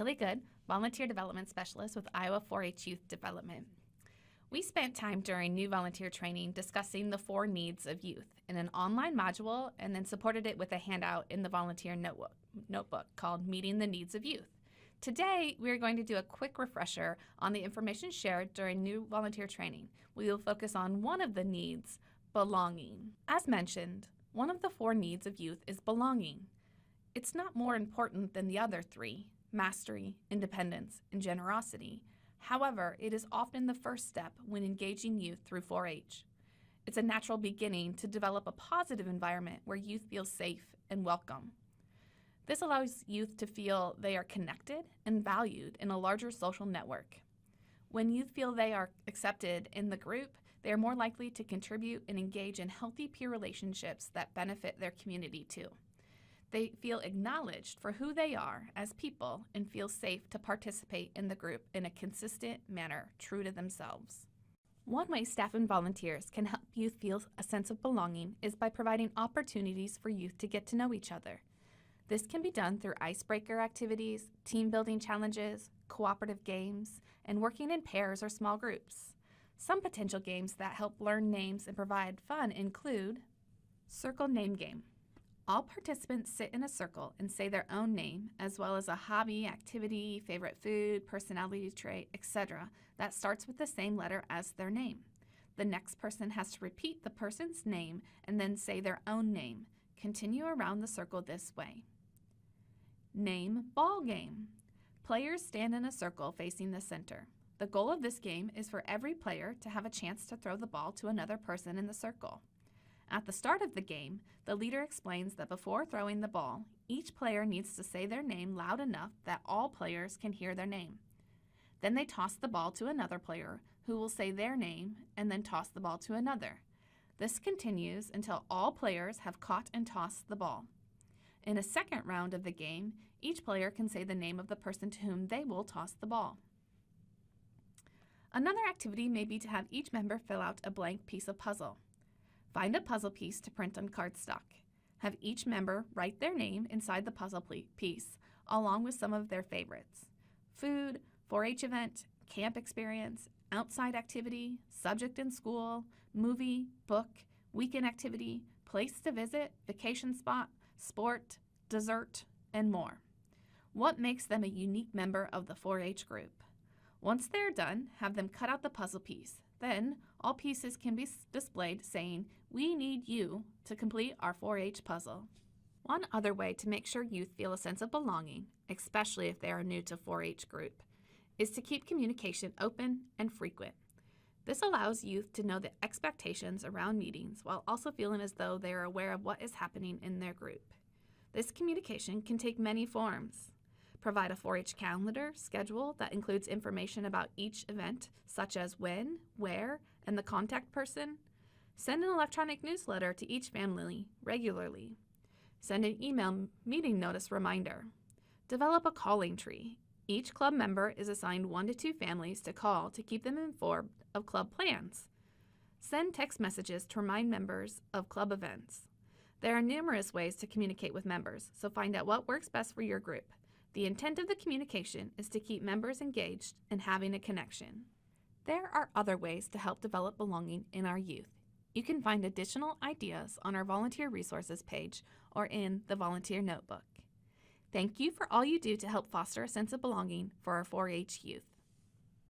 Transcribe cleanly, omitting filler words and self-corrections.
Tilly Good, Volunteer Development Specialist with Iowa 4-H Youth Development. We spent time during new volunteer training discussing the 4 needs of youth in an online module and then supported it with a handout in the volunteer notebook called Meeting the Needs of Youth. Today, we are going to do a quick refresher on the information shared during new volunteer training. We will focus on one of the needs, belonging. As mentioned, one of the 4 needs of youth is belonging. It's not more important than the other 3, mastery, independence, and generosity. However, it is often the first step when engaging youth through 4-H. It's a natural beginning to develop a positive environment where youth feel safe and welcome. This allows youth to feel they are connected and valued in a larger social network. When youth feel they are accepted in the group, they are more likely to contribute and engage in healthy peer relationships that benefit their community too. They feel acknowledged for who they are as people and feel safe to participate in the group in a consistent manner, true to themselves. One way staff and volunteers can help youth feel a sense of belonging is by providing opportunities for youth to get to know each other. This can be done through icebreaker activities, team building challenges, cooperative games, and working in pairs or small groups. Some potential games that help learn names and provide fun include Circle Name Game. All participants sit in a circle and say their own name, as well as a hobby, activity, favorite food, personality trait, etc. that starts with the same letter as their name. The next person has to repeat the person's name and then say their own name. Continue around the circle this way. Name Ball Game. Players stand in a circle facing the center. The goal of this game is for every player to have a chance to throw the ball to another person in the circle. At the start of the game, the leader explains that before throwing the ball, each player needs to say their name loud enough that all players can hear their name. Then they toss the ball to another player who will say their name and then toss the ball to another. This continues until all players have caught and tossed the ball. In a second round of the game, each player can say the name of the person to whom they will toss the ball. Another activity may be to have each member fill out a blank piece of puzzle. Find a puzzle piece to print on cardstock. Have each member write their name inside the puzzle piece, along with some of their favorites. Food, 4-H event, camp experience, outside activity, subject in school, movie, book, weekend activity, place to visit, vacation spot, sport, dessert, and more. What makes them a unique member of the 4-H group? Once they're done, have them cut out the puzzle piece. Then, all pieces can be displayed saying, "We need you to complete our 4-H puzzle." One other way to make sure youth feel a sense of belonging, especially if they are new to 4-H group, is to keep communication open and frequent. This allows youth to know the expectations around meetings while also feeling as though they are aware of what is happening in their group. This communication can take many forms. Provide a 4-H calendar schedule that includes information about each event, such as when, where, and the contact person. Send an electronic newsletter to each family regularly. Send an email meeting notice reminder. Develop a calling tree. Each club member is assigned 1 to 2 families to call to keep them informed of club plans. Send text messages to remind members of club events. There are numerous ways to communicate with members, so find out what works best for your group. The intent of the communication is to keep members engaged and having a connection. There are other ways to help develop belonging in our youth. You can find additional ideas on our volunteer resources page or in the volunteer notebook. Thank you for all you do to help foster a sense of belonging for our 4-H youth.